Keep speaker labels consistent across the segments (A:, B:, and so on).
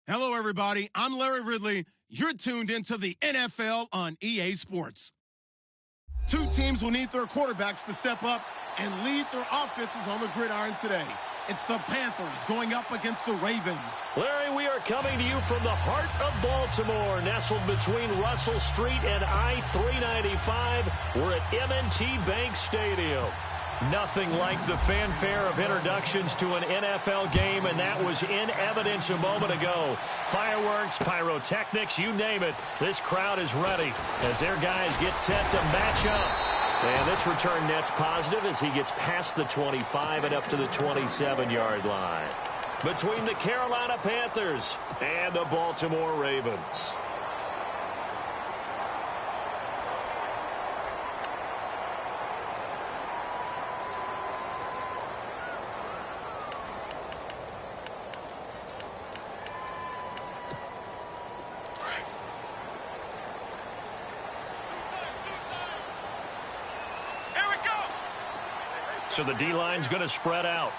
A: Hello, everybody. I'm Larry Ridley. You're tuned into the NFL on EA Sports. Two teams will need their quarterbacks to step up and lead their offenses on the gridiron today. It's the Panthers going up against the Ravens.
B: Larry, we are coming to you from the heart of Baltimore, nestled between Russell Street and I-395. We're at M&T Bank Stadium. Nothing like the fanfare of introductions to an NFL game, and that was in evidence a moment ago. Fireworks, pyrotechnics, you name it. This crowd is ready as their guys get set to match up. And this return net's positive as he gets past the 25 and up to the 27-yard line. Between the Carolina Panthers and the Baltimore Ravens. So the D-line's going to spread out.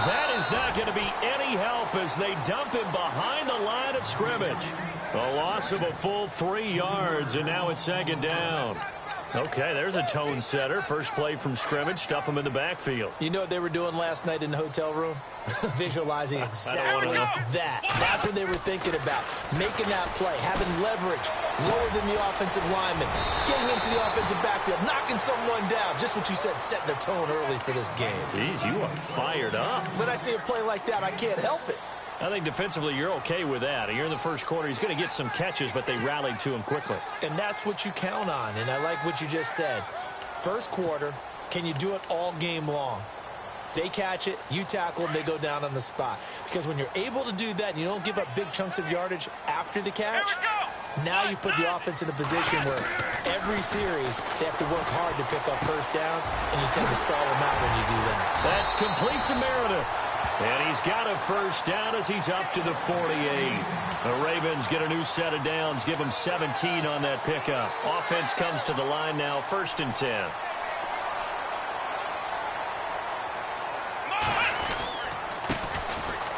B: That is not going to be any help as they dump him behind the line of scrimmage. A loss of a full 3 yards, and now it's second down. Okay, there's a tone setter. First play from scrimmage, stuff him in the backfield.
C: You know what they were doing last night in the hotel room? Visualizing exactly that. That's what they were thinking about. Making that play, having leverage, lower than the offensive lineman, getting into the offensive backfield, knocking someone down. Just what you said, setting the tone early for this game.
B: Jeez, you are fired up.
C: When I see a play like that, I can't help it.
B: I think defensively you're okay with that. Here in the first quarter, he's going to get some catches, but they rallied to him quickly.
C: And that's what you count on, and I like what you just said. First quarter, can you do it all game long? They catch it, you tackle them, they go down on the spot. Because when you're able to do that and you don't give up big chunks of yardage after the catch, now you put the offense in a position where every series they have to work hard to pick up first downs, and you tend to stall them out when you do that.
B: That's complete to Meredith. And he's got a first down as he's up to the 48. The Ravens get a new set of downs, give them 17 on that pickup. Offense comes to the line now, 1st and 10.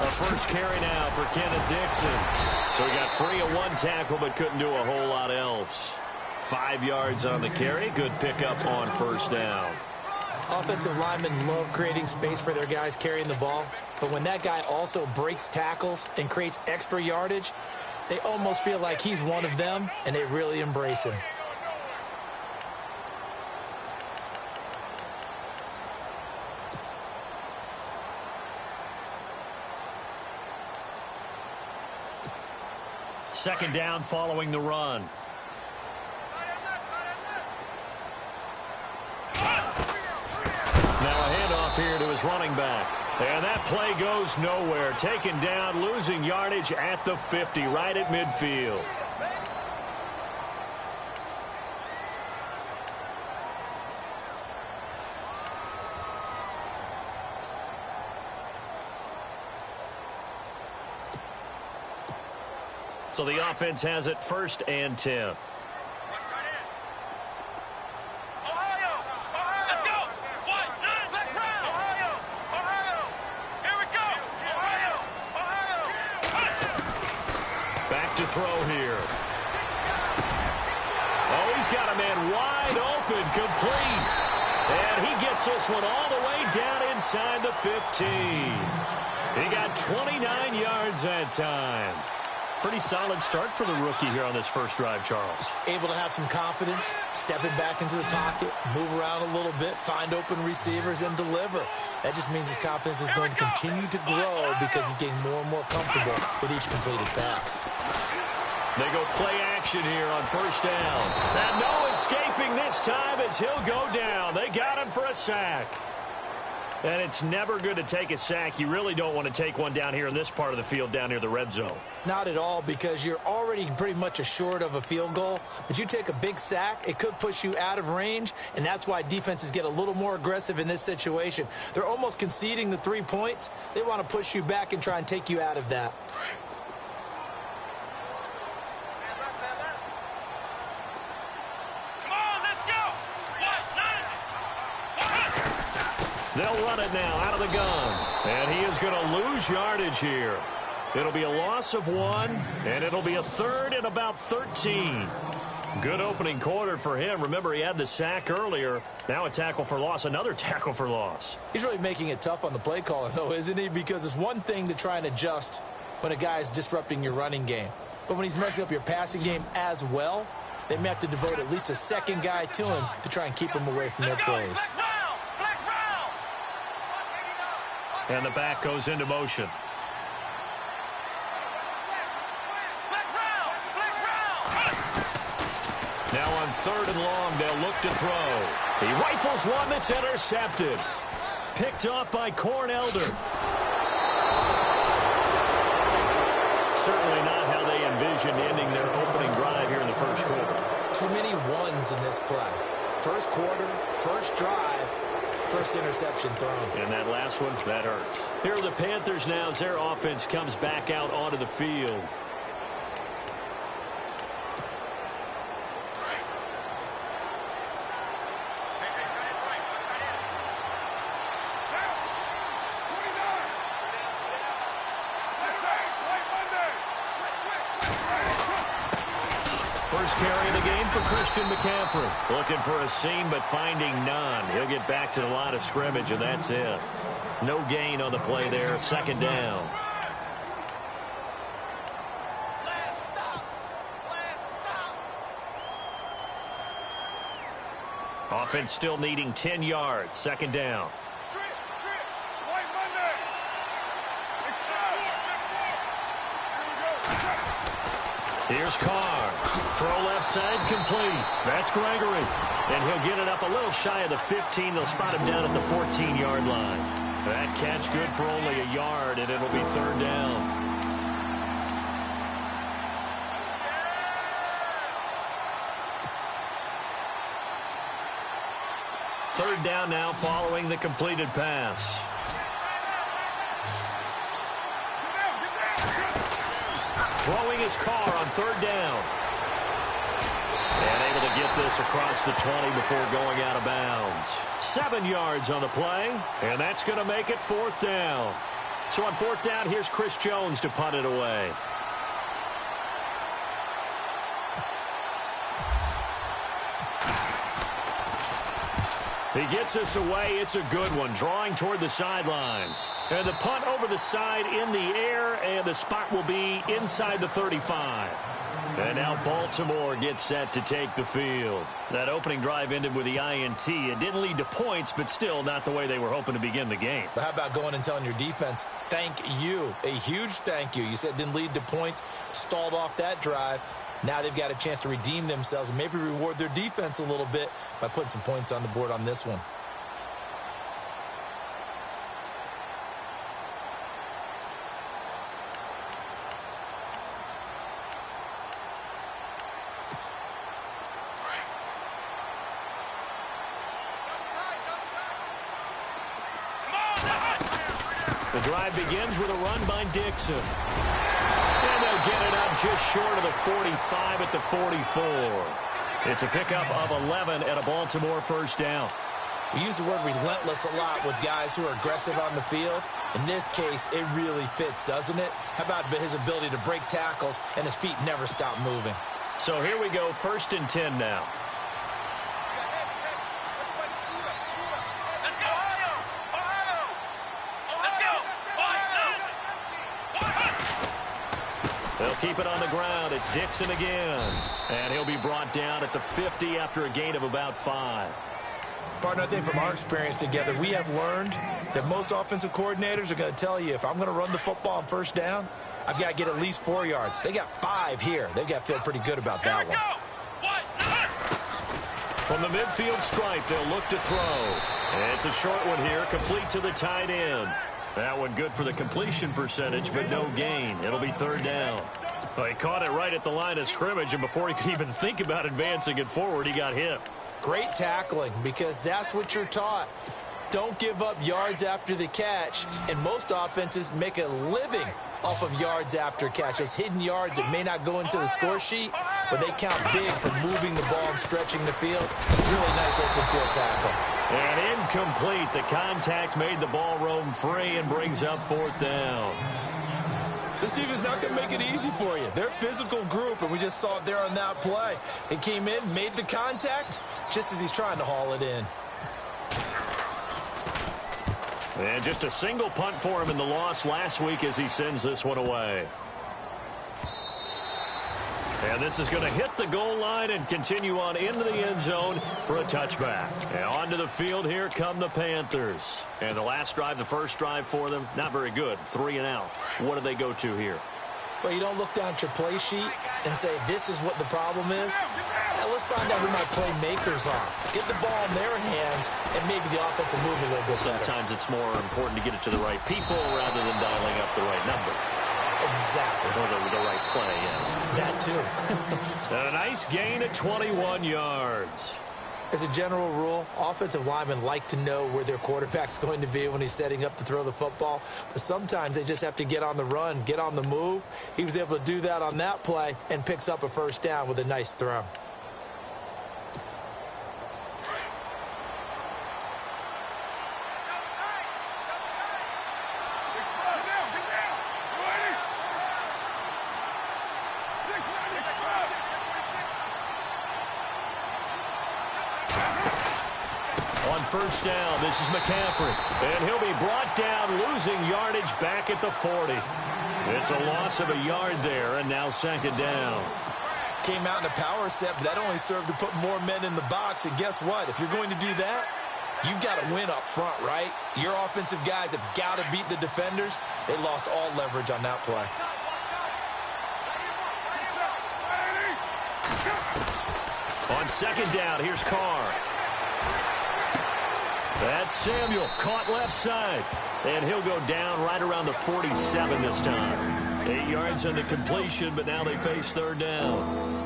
B: A first carry now for Kenneth Dixon. So he got free of one tackle but couldn't do a whole lot else. 5 yards on the carry. Good pickup on first down.
C: Offensive linemen love creating space for their guys carrying the ball. But when that guy also breaks tackles and creates extra yardage, They almost feel like he's one of them, and they really embrace him.
B: Second down following the run. Now a handoff here to his running back. And that play goes nowhere. Taken down, losing yardage at the 50, right at midfield. So the offense has it 1st and 10. Throw here. Oh, he's got a man wide open, complete. And he gets this one all the way down inside the 15. He got 29 yards that time. Pretty solid start for the rookie here on this first drive, Charles.
C: Able to have some confidence, stepping back into the pocket, move around a little bit, find open receivers, and deliver. That just means his confidence is going to continue to grow because he's getting more and more comfortable with each completed pass.
B: They go play action here on 1st down. And no escaping this time as he'll go down. They got him for a sack. And it's never good to take a sack. You really don't want to take one down here in this part of the field down near the red zone.
C: Not at all, because you're already pretty much assured of a field goal. But you take a big sack, it could push you out of range, and that's why defenses get a little more aggressive in this situation. They're almost conceding the 3 points. They want to push you back and try and take you out of that.
B: They'll run it now out of the gun. And he is going to lose yardage here. It'll be a loss of 1, and it'll be a 3rd and about 13. Good opening quarter for him. Remember, he had the sack earlier. Now a tackle for loss, another tackle for loss.
C: He's really making it tough on the play caller, though, isn't he? Because it's one thing to try and adjust when a guy is disrupting your running game. But when he's messing up your passing game as well, they may have to devote at least a second guy to him to try and keep him away from their plays.
B: And the back goes into motion. Now on 3rd and long, they'll look to throw. He rifles one that's intercepted. Picked off by Cornelder. Certainly not how they envisioned ending their opening drive here in the first quarter.
C: Too many ones in this play. First quarter, first drive, first interception thrown.
B: And that last one, that hurts. Here are the Panthers now as their offense comes back out onto the field. First carry of the game for Christian McCaffrey. Looking for a seam, but finding none. He'll get back to the line of scrimmage, and that's it. No gain on the play there. 2nd down. Offense still needing 10 yards. 2nd down. Here's Carr. Throw left side, complete. That's Gregory. And he'll get it up a little shy of the 15. They'll spot him down at the 14-yard line. That catch good for only a yard, and it'll be 3rd down. Third down now following the completed pass. Throwing his Carr on 3rd down. And able to get this across the 20 before going out of bounds. 7 yards on the play, and that's going to make it 4th down. So on 4th down, here's Chris Jones to punt it away. He gets us away. It's a good one, drawing toward the sidelines. And the punt over the side in the air, and the spot will be inside the 35. And now Baltimore gets set to take the field. That opening drive ended with the INT. It didn't lead to points, but still not the way they were hoping to begin the game.
C: But how about going and telling your defense, thank you, a huge thank you. You said it didn't lead to points, stalled off that drive. Now they've got a chance to redeem themselves and maybe reward their defense a little bit by putting some points on the board on this one.
B: The drive begins with a run by Dixon. And they'll get it up just short of the 45 at the 44. It's a pickup of 11 and a Baltimore first down.
C: We use the word relentless a lot with guys who are aggressive on the field. In this case, it really fits, doesn't it? How about his ability to break tackles and his feet never stop moving?
B: So here we go, 1st and 10 now. They'll keep it on the ground. It's Dixon again. And he'll be brought down at the 50 after a gain of about 5.
C: Partner, I think from our experience together, we have learned that most offensive coordinators are going to tell you, if I'm going to run the football on first down, I've got to get at least 4 yards. They got 5 here. They've got to feel pretty good about that one.
B: From the midfield stripe, they'll look to throw. It's a short one here, complete to the tight end. That one good for the completion percentage, but no gain. It'll be 3rd down. Well, he caught it right at the line of scrimmage, and before he could even think about advancing it forward, he got hit.
C: Great tackling, because that's what you're taught. Don't give up yards after the catch, and most offenses make a living off of yards after catch. Those hidden yards that may not go into the score sheet, but they count big for moving the ball and stretching the field. Really nice open field tackle.
B: And incomplete. The contact made the ball roam free and brings up 4th down.
C: This team is not going to make it easy for you. They're a physical group, and we just saw it there on that play. It came in, made the contact, just as he's trying to haul it in.
B: And just a single punt for him in the loss last week as he sends this one away. And this is going to hit the goal line and continue on into the end zone for a touchback. And onto the field here come the Panthers. And the last drive, the first drive for them, not very good. 3 and out. What do they go to here?
C: Well, you don't look down at your play sheet and say, this is what the problem is. Now, let's find out who my playmakers are. Get the ball in their hands, and maybe the offense will move a little bit better.
B: Sometimes it's more important to get it to the right people rather than dialing up the right number.
C: Exactly.
B: Or the right play, yeah.
C: That too.
B: A nice gain of 21 yards.
C: As a general rule, offensive linemen like to know where their quarterback's going to be when he's setting up to throw the football. But sometimes they just have to get on the run, get on the move. He was able to do that on that play and picks up a first down with a nice throw.
B: First down, this is McCaffrey, and he'll be brought down, losing yardage back at the 40. It's a loss of a yard there, and now 2nd down.
C: Came out in a power set, but that only served to put more men in the box, and guess what? If you're going to do that, you've got to win up front, right? Your offensive guys have got to beat the defenders. They lost all leverage on that play.
B: On 2nd down, here's Carr. That's Samuel, caught left side. And he'll go down right around the 47 this time. 8 yards into completion, but now they face 3rd down.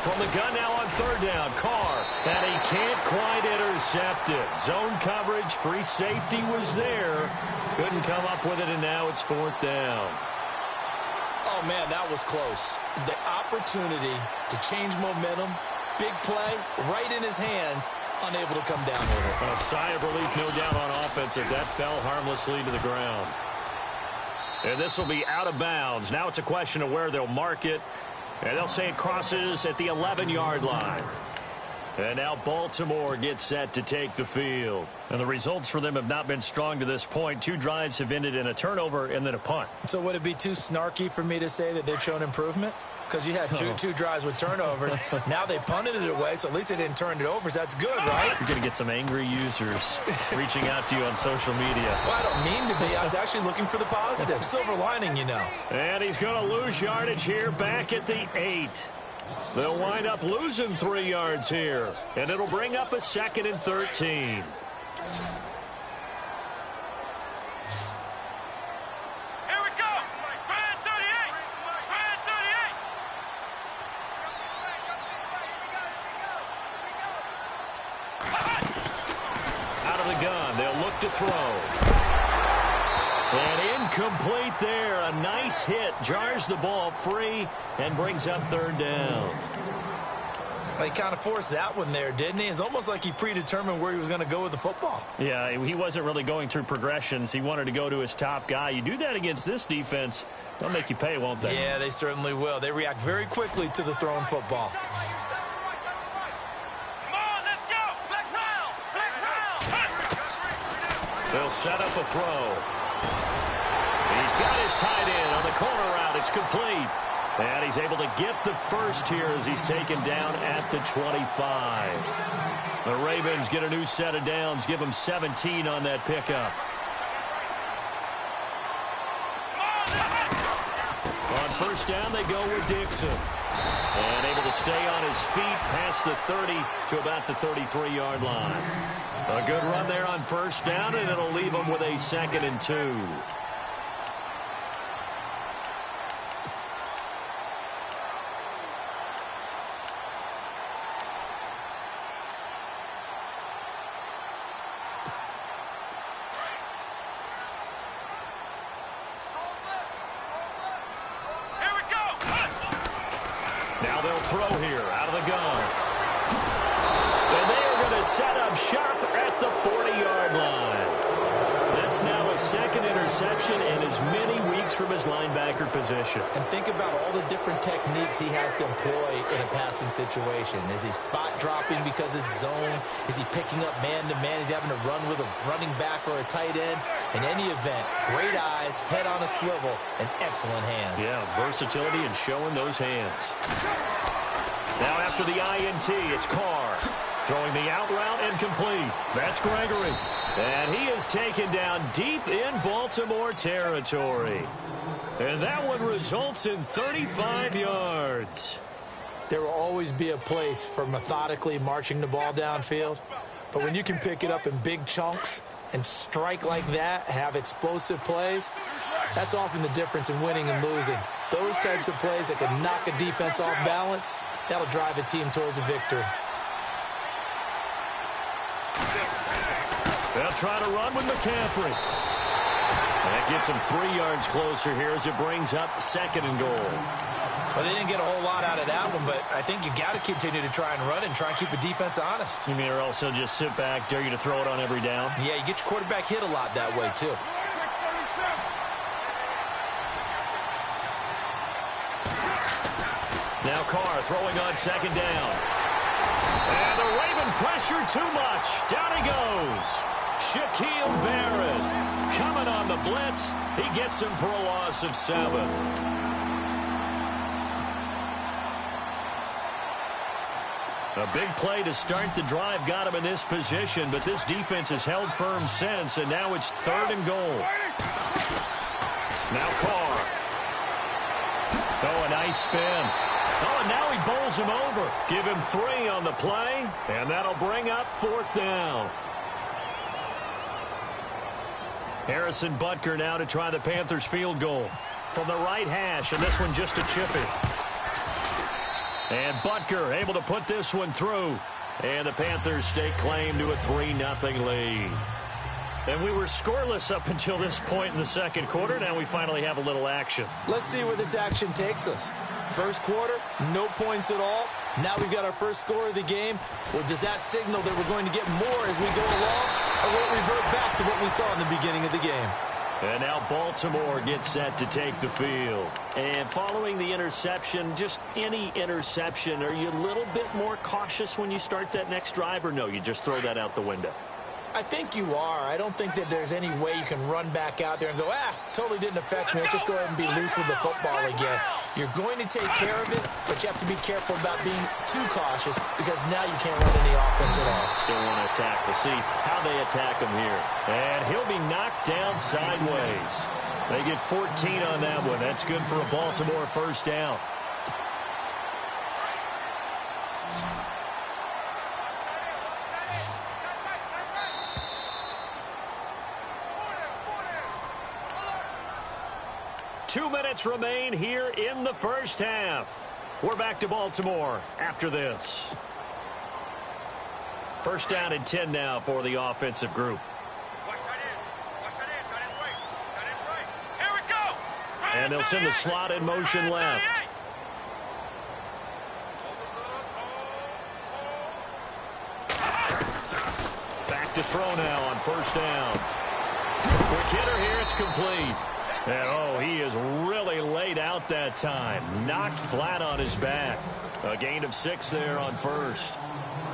B: From the gun now on 3rd down, Carr, and he can't quite intercept it. Zone coverage, free safety was there. Couldn't come up with it, and now it's 4th down.
C: Oh, man, that was close. The opportunity to change momentum Big play, right in his hands, unable to come down with it.
B: A sigh of relief, no doubt, on offense if that fell harmlessly to the ground. And this will be out of bounds. Now it's a question of where they'll mark it. And they'll say it crosses at the 11-yard line. And now Baltimore gets set to take the field. And the results for them have not been strong to this point. 2 drives have ended in a turnover and then a punt.
C: So would it be too snarky for me to say that they've shown improvement? Because you had two drives with turnovers. Now they punted it away, so at least they didn't turn it over. So that's good, right?
B: You're going to get some angry users reaching out to you on social media.
C: Well, I don't mean to be. I was actually looking for the positive. Silver lining, you know.
B: And he's going to lose yardage here back at the 8. They'll wind up losing 3 yards here. And it'll bring up a 2nd and 13. To throw. And incomplete there. A nice hit. Jars the ball free and brings up 3rd down.
C: He kind of forced that one there, didn't he? It's almost like he predetermined where he was going to go with the football.
B: Yeah, he wasn't really going through progressions. He wanted to go to his top guy. You do that against this defense, they'll make you pay, won't they?
C: Yeah, they certainly will. They react very quickly to the thrown football.
B: They'll set up a throw. He's got his tight end on the corner route. It's complete. And he's able to get the first here as he's taken down at the 25. The Ravens get a new set of downs. Give them 17 on that pickup. On 1st down, they go with Dixon. And able to stay on his feet past the 30 to about the 33-yard line. A good run there on 1st down, and it'll leave them with a 2nd and 2. Now they'll throw here out of the gun. And they are going to set up shop at the 40-yard line. That's now a 2nd interception in as many weeks from his linebacker position.
C: And think about all the different techniques he has to employ in a passing situation. Is he spot dropping because it's zone? Is he picking up man-to-man? Is he having to run with a running back or a tight end? In any event, great eyes, head on a swivel, and excellent hands.
B: Yeah, versatility and showing those hands. Now after the INT, it's Carr. Throwing the out route and complete. That's Gregory. And he is taken down deep in Baltimore territory. And that one results in 35 yards.
C: There will always be a place for methodically marching the ball downfield. But when you can pick it up in big chunks and strike like that, have explosive plays, that's often the difference in winning and losing. Those types of plays that can knock a defense off balance, that'll drive a team towards a victory.
B: They'll try to run with McCaffrey. That gets him 3 yards closer here as it brings up 2nd and goal.
C: Well, they didn't get a whole lot out of that one, but I think you got to continue to try and run and try and keep the defense honest.
B: You mean or also just sit back, dare you to throw it on every down?
C: Yeah, you get your quarterback hit a lot that way, too.
B: Now Carr throwing on 2nd down. And the Raven pressure too much. Down he goes. Shaquille Barrett coming on the blitz. He gets him for a loss of 7. A big play to start the drive got him in this position, but this defense has held firm since, and now it's 3rd and goal. Now Carr. Oh, a nice spin. Oh, and now he bowls him over. Give him 3 on the play, and that'll bring up 4th down. Harrison Butker now to try the Panthers field goal from the right hash, and this one just a chippy. And Butker able to put this one through, and the Panthers stake claim to a 3-0 lead. And we were scoreless up until this point in the 2nd quarter. Now we finally have a little action.
C: Let's see where this action takes us. First quarter, no points at all. Now we've got our first score of the game. Well, does that signal that we're going to get more as we go along, or will it revert back to what we saw in the beginning of the game?
B: And now Baltimore gets set to take the field. And following the interception, just any interception, are you a little bit more cautious when you start that next drive, or no, you just throw that out the window?
C: I think you are. I don't think that there's any way you can run back out there and go, totally didn't affect me. Let's just go ahead and be loose with the football again. You're going to take care of it, but you have to be careful about being too cautious because now you can't run any offense at all.
B: Still want to attack. We'll see how they attack him here. And he'll be knocked down sideways. They get 14 on that one. That's good for a Baltimore first down. Two minutes remain here in the first half. We're back to Baltimore after this. First down and 10 now for the offensive group.
D: Here we go.
B: And they'll send the slot in motion left. Back to throw now on first down. Quick hitter here, it's complete. And, he is really laid out that time. Knocked flat on his back. A gain of 6 there on first.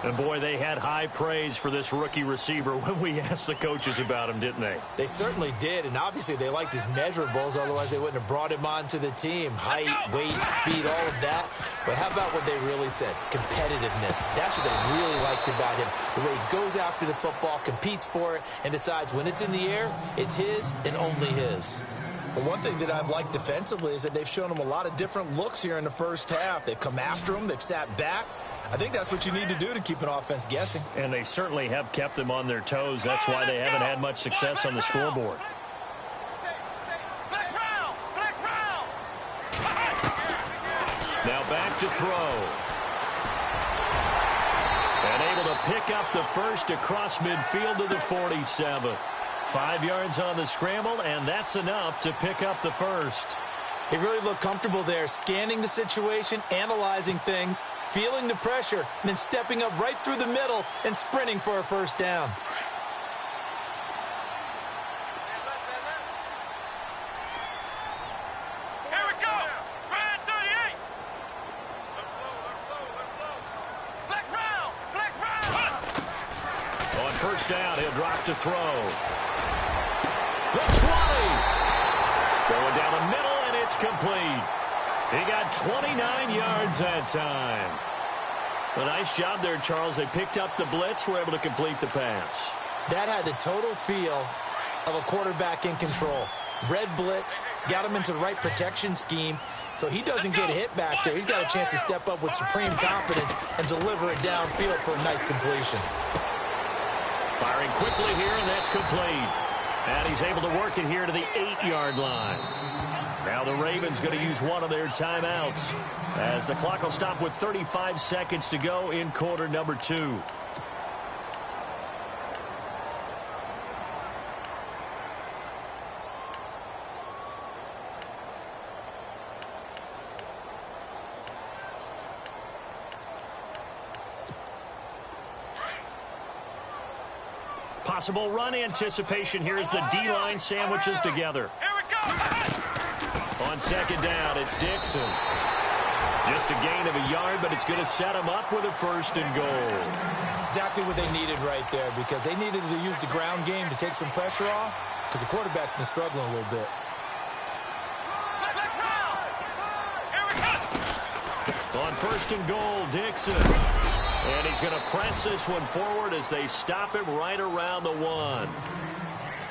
B: And, boy, they had high praise for this rookie receiver when we asked the coaches about him, didn't they?
C: They certainly did, and obviously they liked his measurables. Otherwise, they wouldn't have brought him onto the team. Height, weight, speed, all of that. But how about what they really said? Competitiveness. That's what they really liked about him. The way he goes after the football, competes for it, and decides when it's in the air, it's his and only his. Well, one thing that I've liked defensively is that they've shown him a lot of different looks here in the first half. They've come after him. They've sat back. I think that's what you need to do to keep an offense guessing.
B: And they certainly have kept them on their toes. That's why they haven't had much success on the scoreboard. Now back to throw. And able to pick up the first across midfield to the 47. 5 yards on the scramble, and that's enough to pick up the first.
C: He really looked comfortable there, scanning the situation, analyzing things, feeling the pressure, and then stepping up right through the middle and sprinting for a first down.
D: Here we go. Ryan 38. Flex round.
B: On first down, he'll drop to throw. The 20. Going down the middle, and it's complete. He got 29 yards that time. A nice job there, Charles. They picked up the blitz, were able to complete the pass.
C: That had the total feel of a quarterback in control. Red blitz, got him into the right protection scheme, so he doesn't get hit back there. He's got a chance to step up with supreme confidence and deliver it downfield for a nice completion.
B: Firing quickly here, and that's complete. And he's able to work it here to the 8-yard line. Now the Ravens going to use one of their timeouts as the clock will stop with 35 seconds to go in quarter number 2. Possible run anticipation here as the D-line sandwiches together.
D: Here we go.
B: On second down, it's Dixon. Just a gain of a yard, but it's going to set him up with a first and goal.
C: Exactly what they needed right there, because they needed to use the ground game to take some pressure off, because the quarterback's been struggling a little bit.
B: On first and goal, Dixon. And he's going to press this one forward as they stop him right around the 1.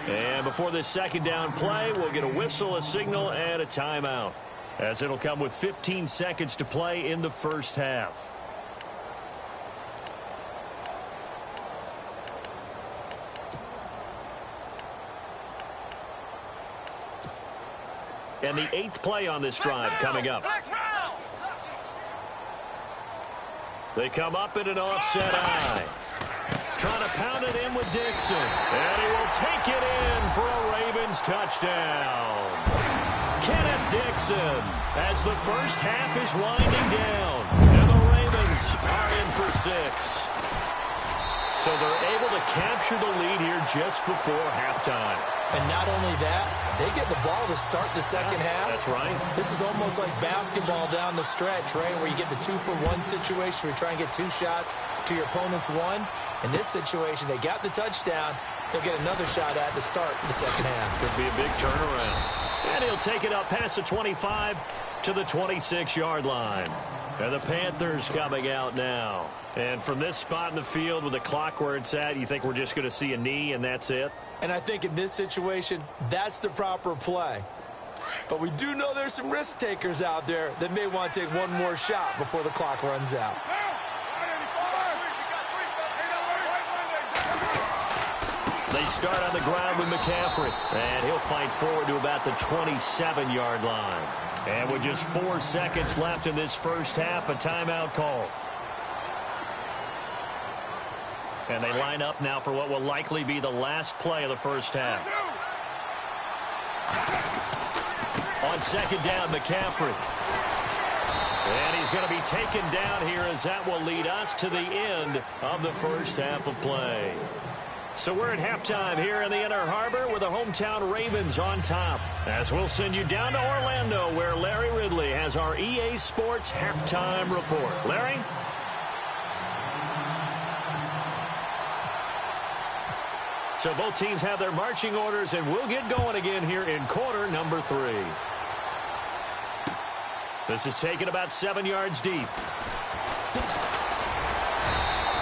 B: And before this second down play, we'll get a whistle, a signal, and a timeout, as it'll come with 15 seconds to play in the first half. And the 8th play on this drive coming up. They come up in an offset eye. Trying to pound it in with Dixon. And he will take it in for a Ravens touchdown. Kenneth Dixon as the first half is winding down. And the Ravens are in for 6. So they're able to capture the lead here just before halftime.
C: And not only that, they get the ball to start the second half.
B: That's right.
C: This is almost like basketball down the stretch, right, where you get the 2-for-1 situation where you try and get 2 shots to your opponent's 1. In this situation, they got the touchdown. They'll get another shot at to start the second half.
B: Could be a big turnaround. And he'll take it up past the 25 to the 26-yard line. And the Panthers coming out now. And from this spot in the field with the clock where it's at, you think we're just going to see a knee and that's it?
C: And I think in this situation, that's the proper play. But we do know there's some risk takers out there that may want to take one more shot before the clock runs out.
B: They start on the ground with McCaffrey. And he'll fight forward to about the 27-yard line. And with just 4 seconds left in this first half, a timeout call. And they line up now for what will likely be the last play of the first half. On second down, McCaffrey. And he's going to be taken down here as that will lead us to the end of the first half of play. So we're at halftime here in the Inner Harbor with the hometown Ravens on top. As we'll send you down to Orlando where Larry Ridley has our EA Sports halftime report. Larry? So both teams have their marching orders, and we'll get going again here in quarter number 3. This is taken about 7 yards deep.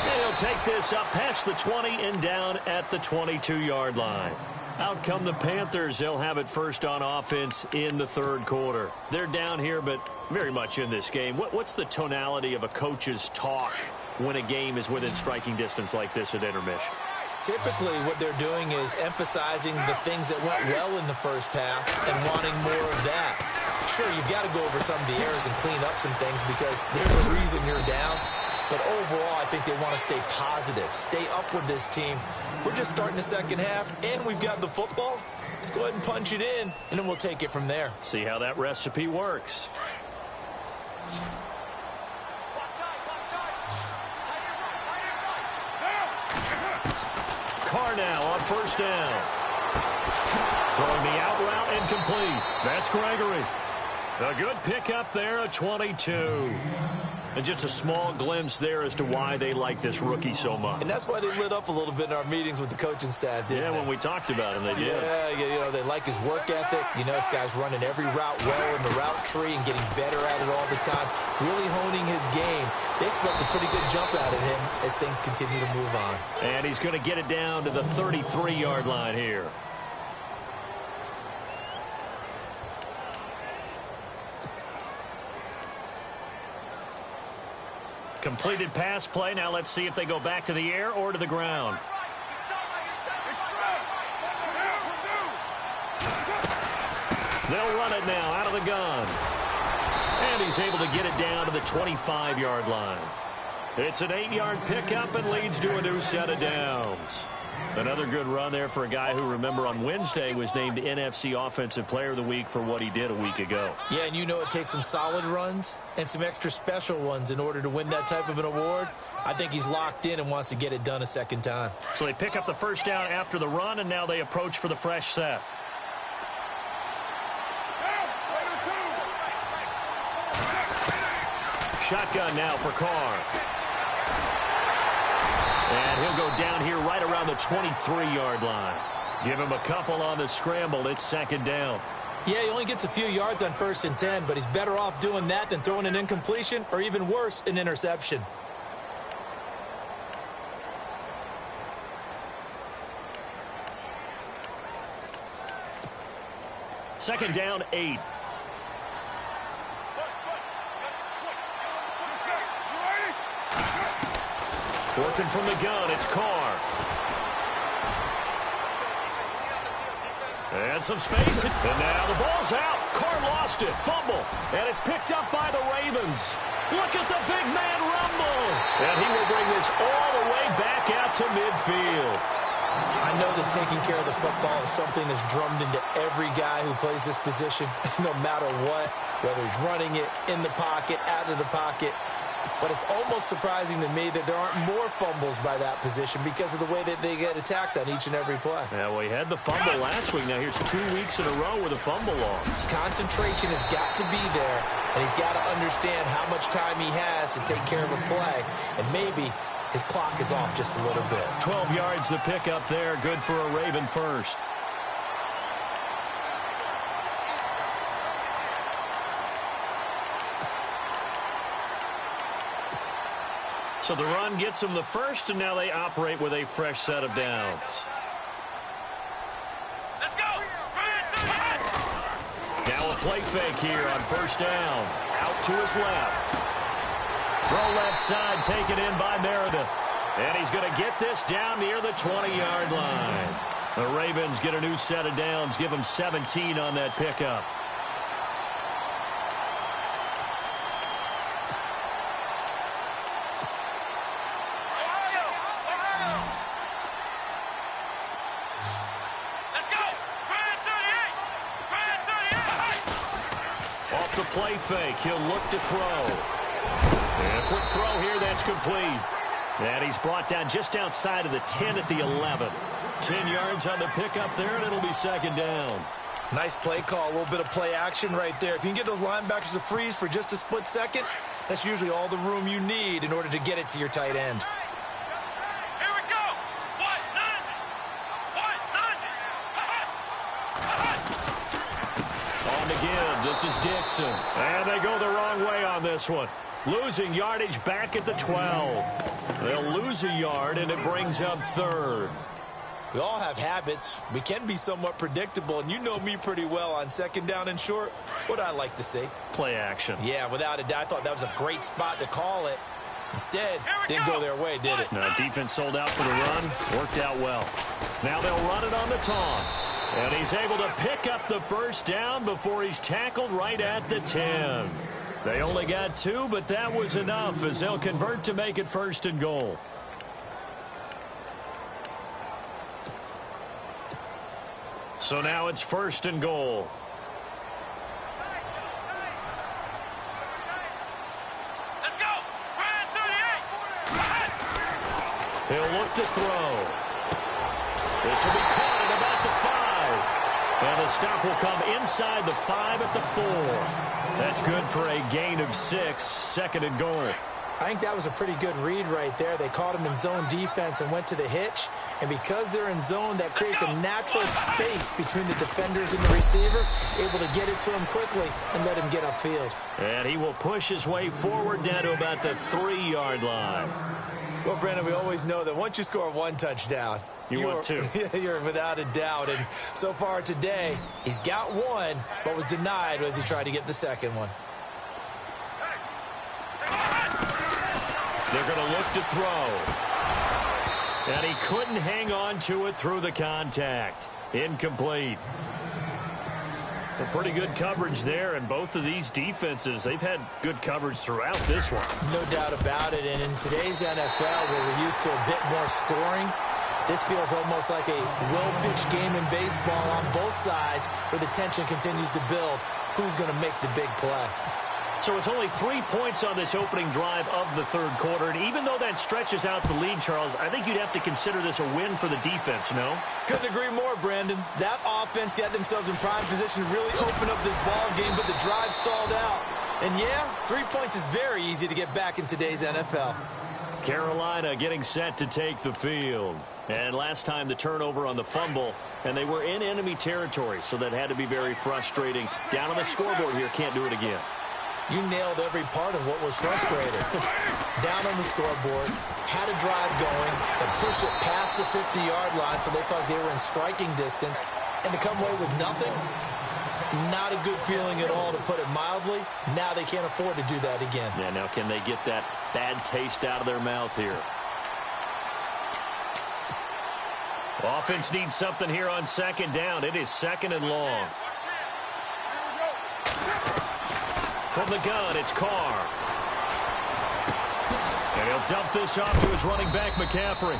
B: And he'll take this up past the 20 and down at the 22-yard line. Out come the Panthers. They'll have it first on offense in the third quarter. They're down here, but very much in this game. What's the tonality of a coach's talk when a game is within striking distance like this at intermission?
C: Typically, what they're doing is emphasizing the things that went well in the first half and wanting more of that. Sure, you've got to go over some of the errors and clean up some things because there's a reason you're down. But overall, I think they want to stay positive, stay up with this team. We're just starting the second half, and we've got the football. Let's go ahead and punch it in, and then we'll take it from there.
B: See how that recipe works. Carr now on first down. Throwing the out route incomplete. That's Gregory. A good pickup there, a 22. And just a small glimpse there as to why they like this rookie so much.
C: And that's why they lit up a little bit in our meetings with the coaching staff, didn't they?
B: When we talked about him, they did.
C: Yeah, you know, they like his work ethic. You know, this guy's running every route well in the route tree and getting better at it all the time, really honing his game. They expect a pretty good jump out of him as things continue to move on.
B: And he's going to get it down to the 33-yard line here. Completed pass play. Now let's see if they go back to the air or to the ground. They'll run it now out of the gun. And he's able to get it down to the 25-yard line. It's an 8-yard pickup and leads to a new set of downs. Another good run there for a guy who, remember, on Wednesday was named NFC Offensive Player of the Week for what he did a week ago.
C: Yeah, and you know it takes some solid runs and some extra special ones in order to win that type of an award. I think he's locked in and wants to get it done a second time.
B: So they pick up the first down after the run, and now they approach for the fresh set. Shotgun now for Carr. And he'll go down here right around the 23-yard line. Give him a couple on the scramble. It's second down.
C: Yeah, he only gets a few yards on 1st and 10, but he's better off doing that than throwing an incompletion or even worse, an interception.
B: Second down, 8. Working from the gun, it's Carr. And some space. And now the ball's out. Carr lost it. Fumble. And it's picked up by the Ravens. Look at the big man rumble. And he will bring this all the way back out to midfield.
C: I know that taking care of the football is something that's drummed into every guy who plays this position, no matter what, whether he's running it, in the pocket, out of the pocket. But it's almost surprising to me that there aren't more fumbles by that position because of the way that they get attacked on each and every play.
B: Yeah, well, he had the fumble last week. Now here's 2 weeks in a row with a fumble loss.
C: Concentration has got to be there, and he's got to understand how much time he has to take care of a play, and maybe his clock is off just a little bit.
B: 12 yards the pickup there. Good for a Raven first. So the run gets them the first, and now they operate with a fresh set of downs.
D: Let's go!
B: Now a play fake here on first down. Out to his left. Throw left side taken in by Meredith. And he's going to get this down near the 20-yard line. The Ravens get a new set of downs, give them 17 on that pickup. Play fake. He'll look to throw. And a quick throw here. That's complete. And he's brought down just outside of the 10 at the 11. 10 yards on the pickup there, and it'll be second down.
C: Nice play call. A little bit of play action right there. If you can get those linebackers to freeze for just a split second, that's usually all the room you need in order to get it to your tight end.
D: Here we go.
B: On to give. This is Dixon. And they go the wrong way on this one. Losing yardage back at the 12. They'll lose a yard, and it brings up third.
C: We all have habits. We can be somewhat predictable, and you know me pretty well on second down and short. What I like to see?
B: Play action.
C: Yeah, without a doubt. I thought that was a great spot to call it. Instead, didn't go their way, did it?
B: No, defense sold out for the run. Worked out well. Now they'll run it on the toss. And he's able to pick up the first down before he's tackled right at the 10. They only got 2, but that was enough as they'll convert to make it first and goal. So now it's first and goal.
D: Let's go.
B: He'll look to throw. This will be caught at about the 5. And the stop will come inside the 5 at the 4. That's good for a gain of 6, second and goal.
C: I think that was a pretty good read right there. They caught him in zone defense and went to the hitch. And because they're in zone, that creates a natural space between the defenders and the receiver, able to get it to him quickly and let him get upfield.
B: And he will push his way forward down to about the 3-yard line.
C: Well, Brandon, we always know that once you score 1 touchdown,
B: you want 2.
C: You're without a doubt. And so far today, he's got 1, but was denied as he tried to get the second one.
B: They're going to look to throw. And he couldn't hang on to it through the contact. Incomplete. Well, pretty good coverage there, and both of these defenses, they've had good coverage throughout this one.
C: No doubt about it, and in today's NFL, where we're used to a bit more scoring, this feels almost like a well-pitched game in baseball on both sides where the tension continues to build. Who's going to make the big play?
B: So it's only 3 points on this opening drive of the third quarter. And even though that stretches out the lead, Charles, I think you'd have to consider this a win for the defense, no?
C: Couldn't agree more, Brandon. That offense got themselves in prime position to really open up this ball game, but the drive stalled out. And yeah, 3 points is very easy to get back in today's NFL.
B: Carolina getting set to take the field. And last time the turnover on the fumble, and they were in enemy territory, so that had to be very frustrating. Down on the scoreboard here, can't do it again.
C: You nailed every part of what was frustrating. Down on the scoreboard, had a drive going, and pushed it past the 50-yard line so they thought they were in striking distance, and to come away with nothing, not a good feeling at all, to put it mildly. Now they can't afford to do that again.
B: Yeah, now can they get that bad taste out of their mouth here? Offense needs something here on second down. It is second and long. From the gun, it's Carr. And he'll dump this off to his running back, McCaffrey.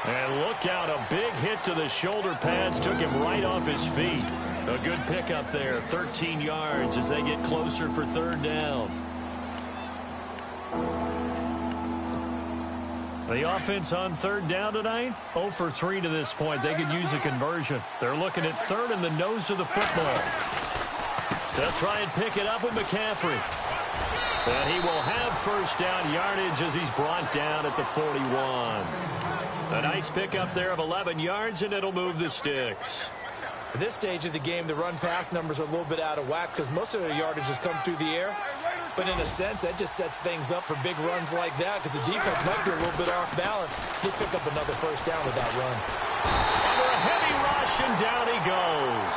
B: And look out, a big hit to the shoulder pads took him right off his feet. A good pickup there, 13 yards as they get closer for third down. The offense on third down tonight, 0 for 3 to this point. They could use a conversion. They're looking at third in the nose of the football. They'll try and pick it up with McCaffrey. And he will have first down yardage as he's brought down at the 41. A nice pickup there of 11 yards, and it'll move the sticks.
C: At this stage of the game, the run-pass numbers are a little bit out of whack because most of their yardage has come through the air. But in a sense, that just sets things up for big runs like that because the defense might be a little bit off balance. He'll pick up another first down with that run.
B: Under a heavy rush, and down he goes.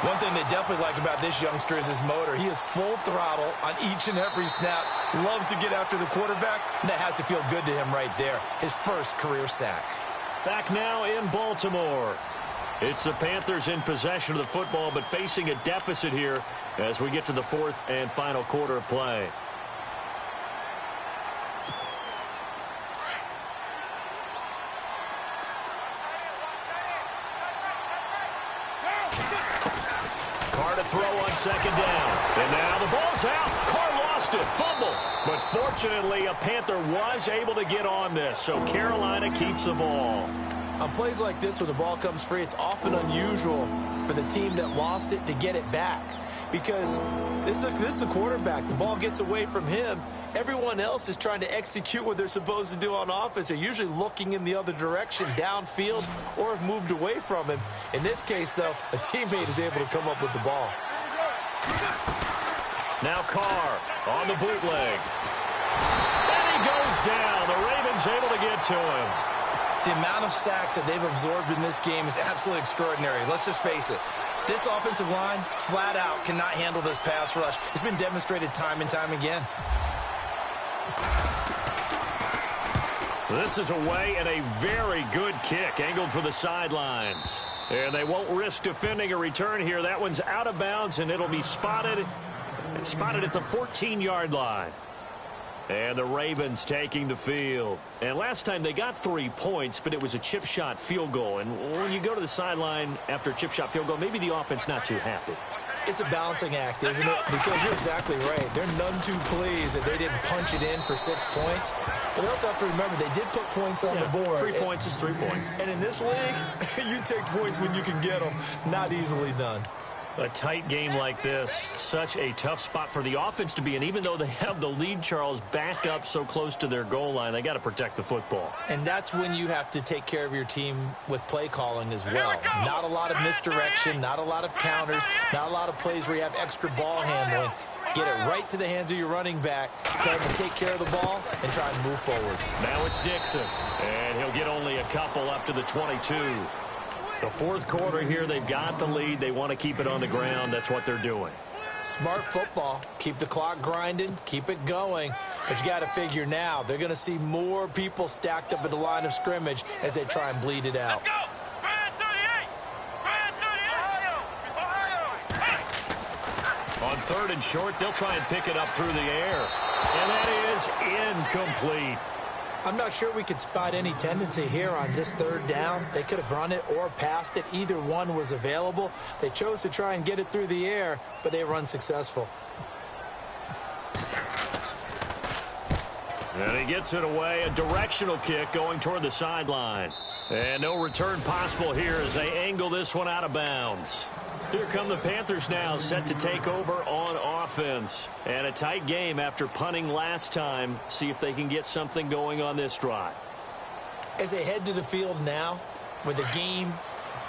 C: One thing they definitely like about this youngster is his motor. He is full throttle on each and every snap. Loves to get after the quarterback, and that has to feel good to him right there. His first career sack.
B: Back now in Baltimore. It's the Panthers in possession of the football, but facing a deficit here as we get to the fourth and final quarter of play. Carr to throw on second down. And now the ball's out. Carr lost it. Fumble. But fortunately, a Panther was able to get on this, so Carolina keeps the ball.
C: On plays like this where the ball comes free, it's often unusual for the team that lost it to get it back. Because this is the quarterback. The ball gets away from him. Everyone else is trying to execute what they're supposed to do on offense. They're usually looking in the other direction, downfield, or have moved away from him. In this case, though, a teammate is able to come up with the ball.
B: Now Carr on the bootleg. And he goes down. The Ravens able to get to him.
C: The amount of sacks that they've absorbed in this game is absolutely extraordinary. Let's just face it. This offensive line, flat out, cannot handle this pass rush. It's been demonstrated time and time again.
B: This is away and a very good kick angled for the sidelines. And they won't risk defending a return here. That one's out of bounds, and it'll be spotted. It's spotted at the 14-yard line. And the Ravens taking the field. And last time they got 3 points, but it was a chip shot field goal. And when you go to the sideline after a chip shot field goal, maybe the offense not too happy.
C: It's a balancing act, isn't it? Because you're exactly right. They're none too pleased that they didn't punch it in for 6 points. But they also have to remember they did put points on the board.
B: 3 points is 3 points.
C: And in this league, you take points when you can get them. Not easily done.
B: A tight game like this, such a tough spot for the offense to be in. Even though they have the lead, Charles, back up so close to their goal line, they got to protect the football.
C: And that's when you have to take care of your team with play calling as well. Not a lot of misdirection, not a lot of counters, not a lot of plays where you have extra ball handling. Get it right to the hands of your running back, tell him to take care of the ball, and try and move forward.
B: Now it's Dixon, and he'll get only a couple up to the 22. The fourth quarter here, they've got the lead. They want to keep it on the ground. That's what they're doing.
C: Smart football. Keep the clock grinding. Keep it going. But you got to figure now, they're going to see more people stacked up at the line of scrimmage as they try and bleed it out.
D: Let's go! Brand 38! Brand 38!
B: On third and short, they'll try and pick it up through the air. And that is incomplete.
C: I'm not sure we could spot any tendency here on this third down. They could have run it or passed it. Either one was available. They chose to try and get it through the air, but they were unsuccessful.
B: And he gets it away. A directional kick going toward the sideline. And no return possible here as they angle this one out of bounds. Here come the Panthers now, set to take over on offense. And a tight game after punting last time. See if they can get something going on this drive.
C: As they head to the field now, with the game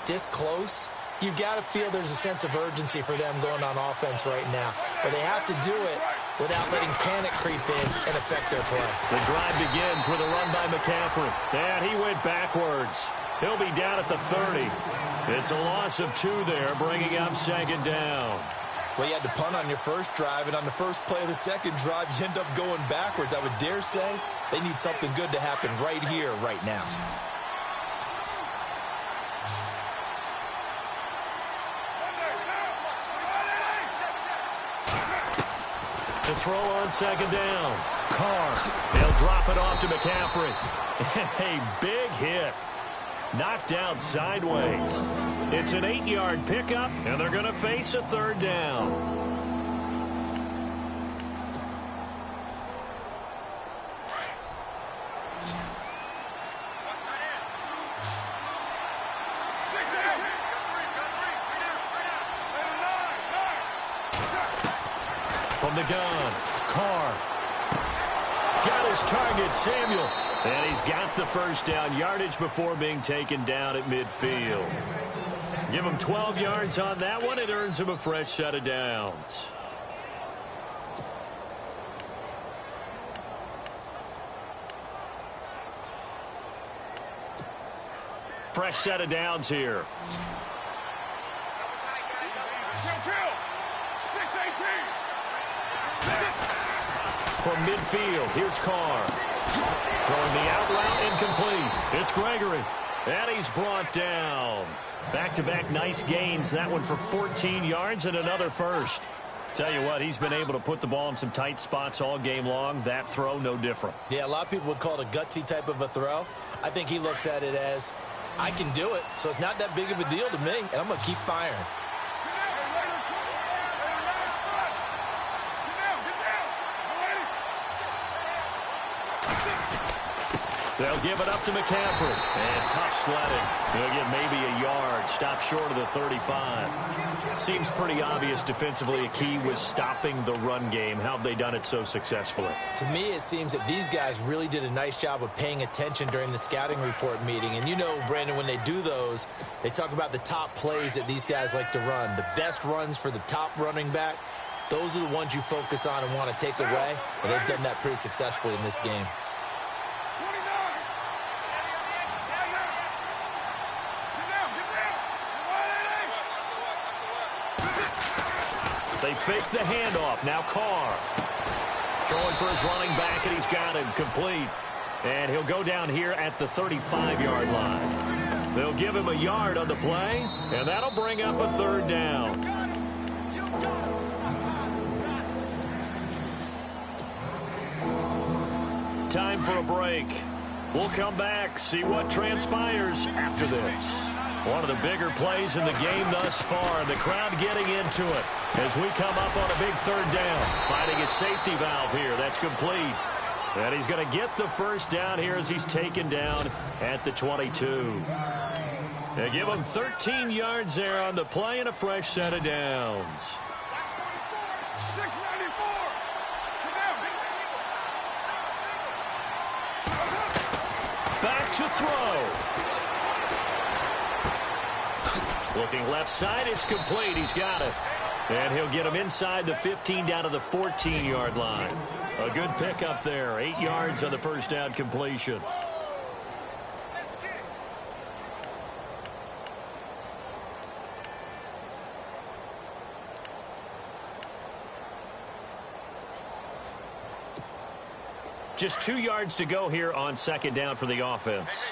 C: this close, you've got to feel there's a sense of urgency for them going on offense right now. But they have to do it without letting panic creep in and affect their play.
B: The drive begins with a run by McCaffrey. And he went backwards. He'll be down at the 30. It's a loss of 2 there, bringing up second down.
C: Well, you had to punt on your first drive, and on the first play of the second drive, you end up going backwards. I would dare say they need something good to happen right here, right now.
B: To throw on second down. Carr. They'll drop it off to McCaffrey. A big hit. Knocked out sideways. It's an 8-yard pickup, and they're going to face a third down. From the gun, Carr. Got his target, Samuel. And he's got the first down yardage before being taken down at midfield. Give him 12 yards on that one. It earns him a fresh set of downs. Fresh set of downs here. From midfield, here's Carr. Throwing the out route, incomplete. It's Gregory. And he's brought down. Back-to-back nice gains. That one for 14 yards and another first. Tell you what, he's been able to put the ball in some tight spots all game long. That throw, no different.
C: Yeah, a lot of people would call it a gutsy type of a throw. I think he looks at it as, I can do it, so it's not that big of a deal to me, and I'm going to keep firing.
B: They'll give it up to McCaffrey. And tough sledding. He'll get maybe a yard. Stop short of the 35. Seems pretty obvious defensively a key was stopping the run game. How have they done it so successfully?
C: To me, it seems that these guys really did a nice job of paying attention during the scouting report meeting. And you know, Brandon, when they do those, they talk about the top plays that these guys like to run. The best runs for the top running back, those are the ones you focus on and want to take away. And they've done that pretty successfully in this game.
B: They fake the handoff. Now Carr. Throwing for his running back, and he's got him complete. And he'll go down here at the 35-yard line. They'll give him a yard on the play, and that'll bring up a third down. Time for a break. We'll come back, see what transpires after this. One of the bigger plays in the game thus far, and the crowd getting into it as we come up on a big third down. Finding his safety valve here. That's complete. And he's going to get the first down here as he's taken down at the 22. They give him 13 yards there on the play and a fresh set of downs. Back to throw. Looking left side, it's complete. He's got it. And he'll get him inside the 15 down to the 14-yard line. A good pickup there. 8 yards on the first down completion. Just 2 yards to go here on second down for the offense.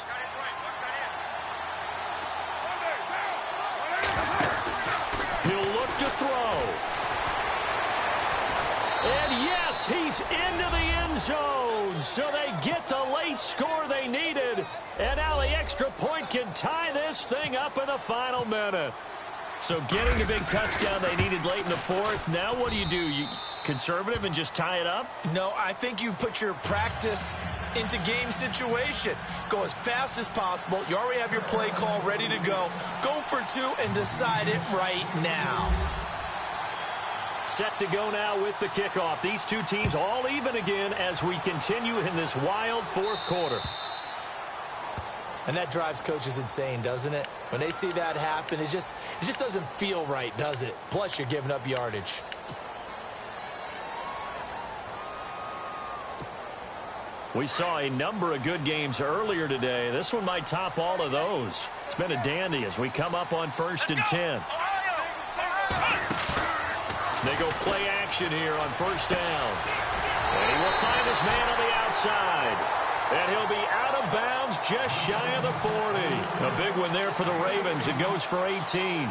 B: He'll look to throw. And yes, he's into the end zone. So they get the late score they needed. And now the extra point can tie this thing up in the final minute. So getting the big touchdown they needed late in the fourth. Now what do? You conservative and just tie it up?
C: No, I think you put your practice into game situation. Go as fast as possible. You already have your play call ready to go. Go for two and decide it right now.
B: Set to go now with the kickoff. These two teams all even again as we continue in this wild fourth quarter.
C: And that drives coaches insane, doesn't it? When they see that happen, it just doesn't feel right, does it? Plus, you're giving up yardage.
B: We saw a number of good games earlier today. This one might top all of those. It's been a dandy as we come up on 1st and 10. They go play action here on first down. And he will find his man on the outside. And he'll be out of bounds just shy of the 40. A big one there for the Ravens. It goes for 18.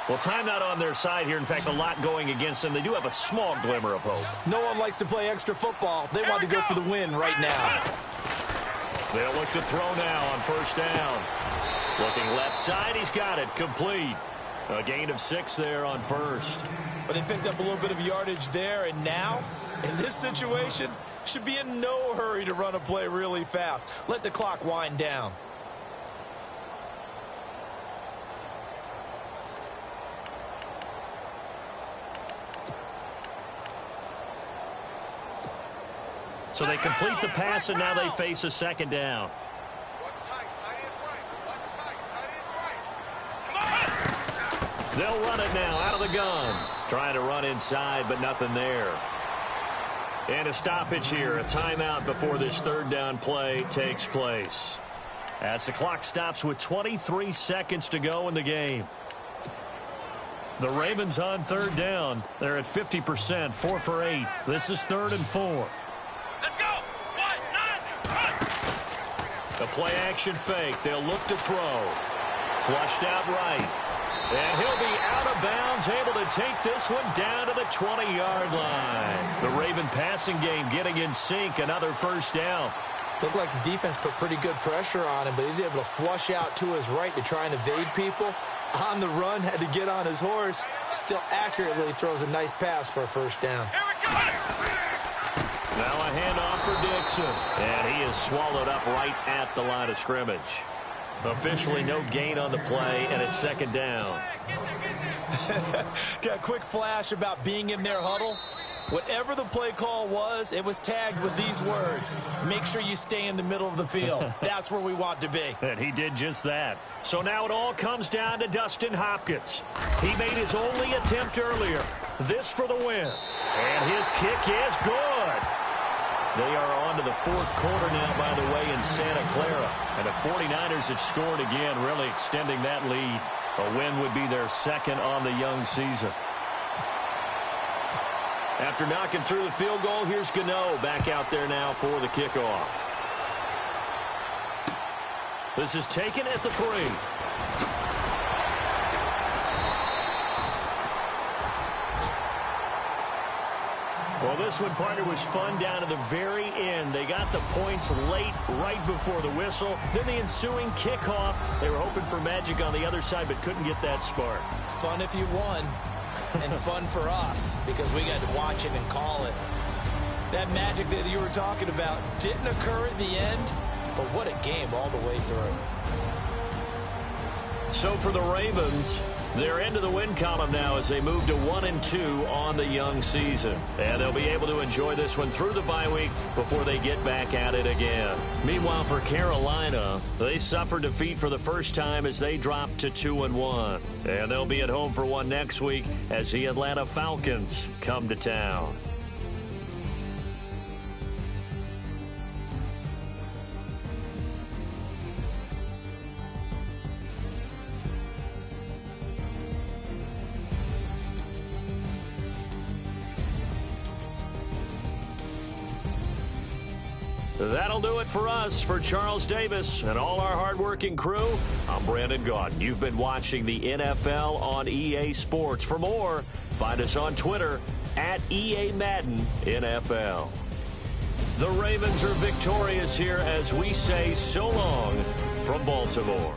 B: Well, time not on their side here. In fact, a lot going against them. They do have a small glimmer of hope.
C: No one likes to play extra football. They want to go for the win right now.
B: They'll look to throw now on first down. Looking left side, he's got it. Complete. A gain of 6 there on first.
C: But they picked up a little bit of yardage there, and now, in this situation, should be in no hurry to run a play really fast. Let the clock wind down.
B: So they complete the pass, and now they face a second down. They'll run it now out of the gun. Trying to run inside, but nothing there. And a stoppage here, a timeout before this third down play takes place. As the clock stops with 23 seconds to go in the game. The Ravens on third down. They're at 50%, 4 for 8. This is 3rd and 4.
D: Let's go. 1, 9, run.
B: A play action fake. They'll look to throw. Flushed out right. And he'll be out of bounds, able to take this one down to the 20-yard line. The Raven passing game getting in sync, another first down.
C: Looked like the defense put pretty good pressure on him, but he's able to flush out to his right to try and evade people. On the run, had to get on his horse. Still accurately throws a nice pass for a first down.
D: Here we go.
B: Now a handoff for Dixon. And he is swallowed up right at the line of scrimmage. Officially no gain on the play, and it's second down.
C: Got a quick flash about being in their huddle. Whatever the play call was, it was tagged with these words: make sure you stay in the middle of the field. That's where we want to be.
B: And he did just that. So now it all comes down to Dustin Hopkins. He made his only attempt earlier. This for the win. And his kick is good. They are on to the fourth quarter now, by the way, in Santa Clara. And the 49ers have scored again, really extending that lead. A win would be their second on the young season. After knocking through the field goal, here's Gano back out there now for the kickoff. This is taken at the 3. Well, this one, partner, was fun down to the very end. They got the points late, right before the whistle. Then the ensuing kickoff. They were hoping for magic on the other side, but couldn't get that spark.
C: Fun if you won, and fun for us, because we got to watch it and call it. That magic that you were talking about didn't occur at the end, but what a game all the way through.
B: So for the Ravens, they're into the win column now as they move to 1-2 on the young season. And they'll be able to enjoy this one through the bye week before they get back at it again. Meanwhile, for Carolina, they suffered defeat for the first time as they dropped to 2-1. And they'll be at home for one next week as the Atlanta Falcons come to town. That'll do it for us. For Charles Davis and all our hardworking crew, I'm Brandon Gaudin. You've been watching the NFL on EA Sports. For more, find us on Twitter at EA Madden NFL. The Ravens are victorious here as we say so long from Baltimore.